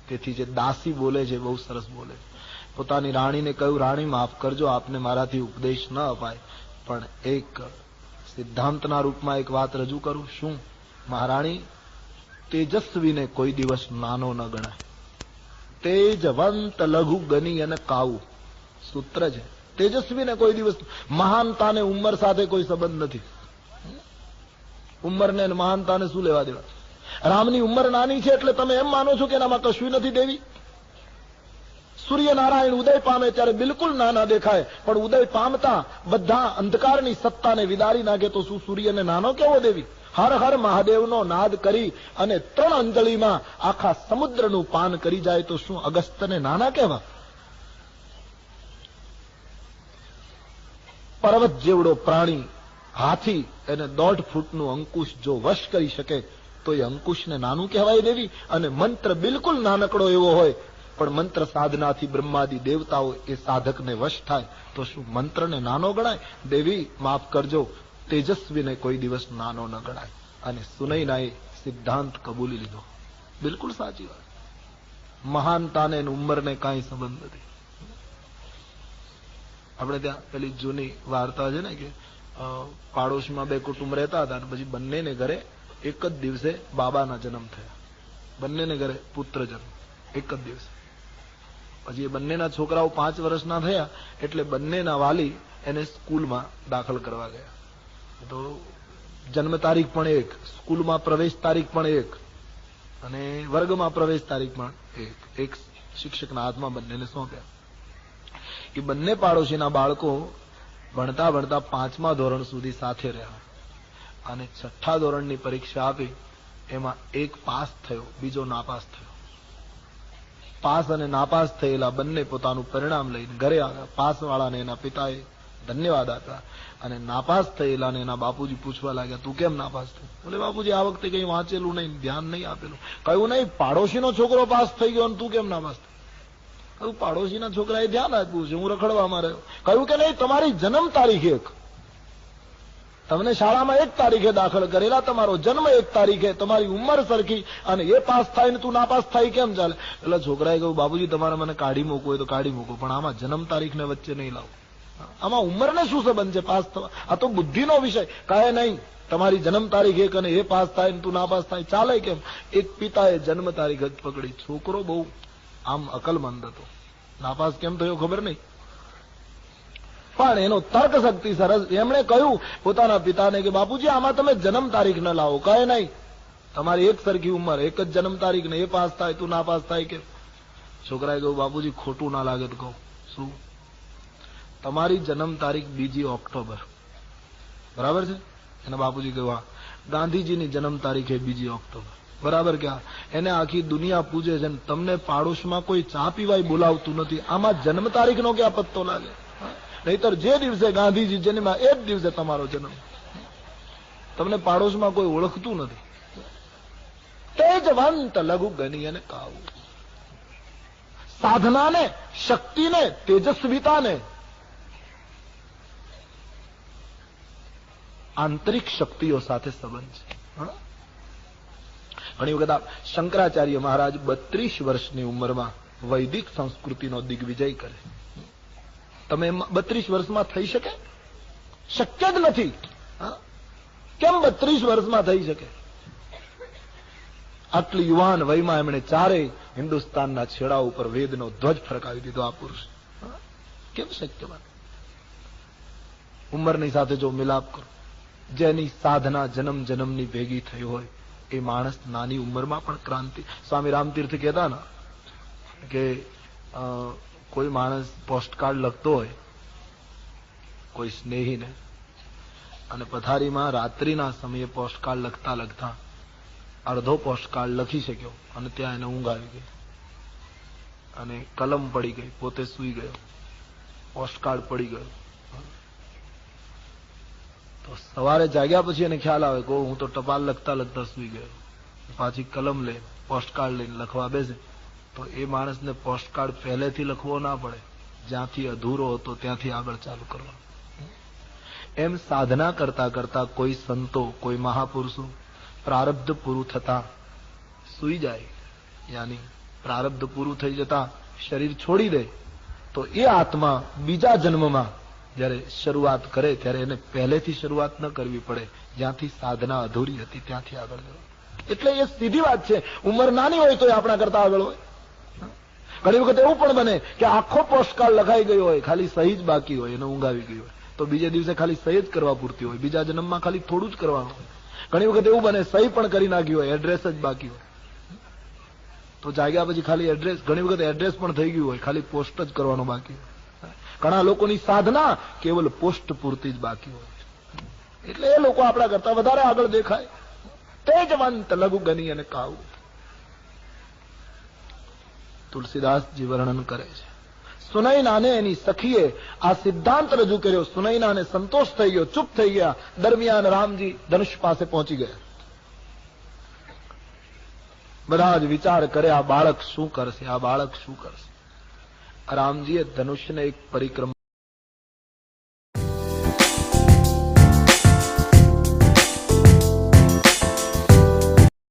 તેથી જે દાસી બોલે છે બહુ સરસ બોલે. પોતાની રાણીને કહ્યું, રાણી માફ કરજો, આપને મારાથી ઉપદેશ ન અપાય, પણ એક સિદ્ધાંતના રૂપમાં એક વાત રજૂ કરું. શું? મહારાણી, તેજસ્વીને કોઈ દિવસ નાનો ન ગણાય. તેજવંત લઘુ ગની અને કાવું સૂત્ર છે. તેજસ્વીને કોઈ દિવસ, મહાનતાને ઉંમર સાથે કોઈ સંબંધ નથી. ઉંમરને અને મહાનતાને શું લેવા દેવા? રામની ઉંમર નાની છે એટલે તમે એમ માનો છો કે એનામાં કશું નથી દેવી? સૂર્યનારાયણ ઉદય પામે ત્યારે બિલકુલ નાના દેખાય, પણ ઉદય પામતા બધા અંધકારની સત્તાને વિદારી નાખે તો શું સૂર્યને નાનો કેવો દેવી? હર હર મહાદેવનો નાદ કરી અને 3 અંજલિમાં આખા સમુદ્રનું પાન કરી જાય તો શું અગસ્ત્યને નાના કહેવા? પર્વત જેવડો પ્રાણી હાથી એને 1.5 ફૂટનું અંકુશ જો વશ કરી શકે તો એ અંકુશને નાનું કહેવાય દેવી? અને મંત્ર બિલકુલ નાનકડો એવો હોય પણ મંત્ર સાધનાથી બ્રહ્માદિ દેવતાઓ એ સાધકને વશ થાય તો શું મંત્રને નાનો ગણાય? દેવી માફ કરજો, તેજસ્વીને કોઈ દિવસ નાનો ન ગણાય. અને સુનૈનાએ સિદ્ધાંત કબૂલી લીધો. બિલકુલ સાચી વાત. મહાનતાને ઉંમરને કાંઈ સંબંધ નથી. આપણે ત્યાં પેલી જૂની વાર્તા છે ને કે પાડોશમાં 2 કુટુંબ રહેતા હતા અને પછી બંનેને ઘરે એક જ દિવસે બાબાના જન્મ થયા. બંનેને ઘરે પુત્ર જન્મ એક જ દિવસે. પછી એ બંનેના છોકરાઓ 5 વર્ષના થયા એટલે બંનેના વાલી એને સ્કૂલમાં દાખલ કરવા ગયા. તો જન્મ તારીખ પણ એક, સ્કૂલમાં પ્રવેશ તારીખ પણ એક અને વર્ગમાં પ્રવેશ તારીખ પણ એક શિક્ષકના હાથમાં બંનેને સોંપ્યા. એ બંને પાડોશીના બાળકો ભણતા ભણતા 5મા ધોરણ સુધી સાથે રહ્યા અને 6ઠ્ઠા ધોરણની પરીક્ષા આપી. એમાં એક પાસ થયો, બીજો નાપાસ થયો. પાસ અને નાપાસ થયેલા બંને પોતાનું પરિણામ લઈને ઘરે આવ્યા. પાસ વાળાને એના પિતાએ ધન્યવાદ આપ્યા અને નાપાસ થયેલાને એના બાપુજી પૂછવા લાગ્યા, તું કેમ નાપાસ થયો? બોલે, બાપુજી આ વખતે કઈ વાંચેલું નહીં, ધ્યાન નહીં આપેલું. કહ્યું, નહીં, પાડોશીનો છોકરો પાસ થઈ ગયો અને તું કેમ નાપાસ થયો? કહ્યું, પાડોશીના છોકરાએ ધ્યાન આપ્યું છે, હું રખડવામાં રહ્યો. કહ્યું કે નહીં, તમારી જન્મ તારીખ એક, તમને શાળામાં 1 તારીખે દાખલ કરેલા, તમારો જન્મ 1 તારીખે, તમારી ઉંમર સરખી અને એ પાસ થાય ને તું નાપાસ થાય કેમ ચાલે? એટલે છોકરાએ કહ્યું, બાબુજી તમારે મને કાઢી મૂકવું હોય તો કાઢી મૂકો, પણ આમાં જન્મ તારીખને વચ્ચે નહીં લાવો. આમાં ઉંમરને શું સંબંધ છે પાસ થવા? આ તો બુદ્ધિનો વિષય. કહે નહીં, તમારી જન્મ તારીખ એક અને એ પાસ થાય ને તું નાપાસ થાય, ચાલે કેમ? એક પિતાએ જન્મ તારીખ જ પકડી. છોકરો બહુ આમ અકલમંદ હતો, નાપાસ કેમ થયો ખબર નહીં, પણ એનો તર્ક શક્તિ સરસ. એમણે કહ્યું પોતાના પિતાને કે બાપુજી આમાં તમે જન્મ તારીખ ન લાવો. કહે નહીં, તમારી એક સરખી ઉંમર, એક જ જન્મ તારીખ ને એ પાસ થાય તું નાપાસ થાય કે? છોકરાએ કહ્યું, બાપુજી ખોટું ના લાગે તો કહું. શું? તમારી જન્મ તારીખ 2 ઓક્ટોબર, બરાબર છે? એના બાપુજી કહ્યું, ગાંધીજીની જન્મ તારીખ એ 2 ઓક્ટોબર, બરાબર? ક્યાં? એને આખી દુનિયા પૂજે છે, તમને પાડોશમાં કોઈ ચા પીવાય બોલાવતું નથી, આમાં જન્મ તારીખનો ક્યાં પત્તો લાગે? નહીતર જે દિવસે ગાંધીજી જન્મ્યા એ જ દિવસે તમારો જન્મ. તમને પાડોશમાં કોઈ ઓળખતું નથી. તેજવંત લઘુ ગણી અને કાવું. સાધનાને, શક્તિને, તેજસ્વીતાને આંતરિક શક્તિઓ સાથે સંબંધ છે. ઘણી વખત શંકરાચાર્ય મહારાજ 32 વર્ષની ઉંમરમાં વૈદિક સંસ્કૃતિનો દિગ્વિજય કરે. તમે 32 વર્ષમાં થઈ શકે? શક્ય જ નથી. કેમ 32 વર્ષમાં થઈ શકે? આટલી યુવાન વયમાં એમણે ચારેય હિન્દુસ્તાનના છેડા ઉપર વેદનો ધ્વજ ફરકાવી દીધો આ પુરુષ. કેમ શક્ય બને? ઉંમરની સાથે જો મિલાપ કરો, જેની સાધના જન્મ જન્મની ભેગી થઈ હોય એ માણસ નાની ઉંમરમાં પણ ક્રાંતિ. સ્વામી રામતીર્થ કહેતા ને કે કોઈ માણસ પોસ્ટકાર્ડ લખતો હોય કોઈ સ્નેહીને, અને પથારીમાં રાત્રિના સમયે પોસ્ટકાર્ડ લખતા લખતા અડધો પોસ્ટકાર્ડ લખી શક્યો અને ત્યાં એને ઊંઘ આવી ગઈ અને કલમ પડી ગઈ, પોતે સૂઈ ગયો, પોસ્ટકાર્ડ પડી ગયો. તો સવારે જાગ્યા પછી એને ખ્યાલ આવે કે હું તો ટપાલ લખતા લખતા સૂઈ ગયો. પાછી કલમ લઈને પોસ્ટકાર્ડ લઈને લખવા બેસે તો એ માણસને પોસ્ટકાર્ડ પહેલેથી લખવો ના પડે, જ્યાંથી અધૂરો હતો ત્યાંથી આગળ ચાલુ કરવા. એમ સાધના કરતા કરતા કોઈ સંતો, કોઈ મહાપુરુષો પ્રારબ્ધ પૂરું થતા સૂઈ જાય, યાની પ્રારબ્ધ પૂરું થઈ જતા શરીર છોડી દે, તો એ આત્મા બીજા જન્મમાં જયારે શરૂઆત કરે ત્યારે એને પહેલેથી શરૂઆત ન કરવી પડે, જ્યાંથી સાધના અધૂરી હતી ત્યાંથી આગળ જવા. એટલે એ સીધી વાત છે. ઉંમર નાની હોય તો આપણા કરતા આગળ હોય. ઘણી વખત એવું પણ બને કે આખો પોસ્ટકાર્ડ લખાઈ ગયો હોય, ખાલી સહી જ બાકી હોય, એને ઊંઘ આવી ગઈ હોય, તો બીજે દિવસે ખાલી સહી જ કરવા પૂરતી હોય, બીજા જન્મમાં ખાલી થોડું જ કરવાનું હોય. ઘણી વખત એવું બને સહી પણ કરી નાખી હોય, એડ્રેસ જ બાકી હોય, તો જાગ્યા પછી ખાલી એડ્રેસ, ઘણી વખત એડ્રેસ પણ થઈ ગયું હોય, ખાલી પોસ્ટ જ કરવાનો બાકી હોય. ઘણા લોકોની સાધના કેવલ પોસ્ટ પૂરતી જ બાકી હોય. એટલે એ લોકો આપણા કરતા વધારે આગળ દેખાય. તેજવંત લઘુ ગની અને કાવું. તુલસીદાસજી વર્ણન કરે છે. સુનૈનાને એની સખીએ આ સિદ્ધાંત રજૂ કર્યો. સુનૈનાને સંતોષ થઈ ગયો, ચૂપ થઈ ગયા. દરમિયાન રામજી ધનુષ પાસે પહોંચી ગયા. બધા જ વિચાર કરે આ બાળક શું કરશે, આ બાળક શું કરશે. રામજીએ ધનુષને એક પરિક્રમા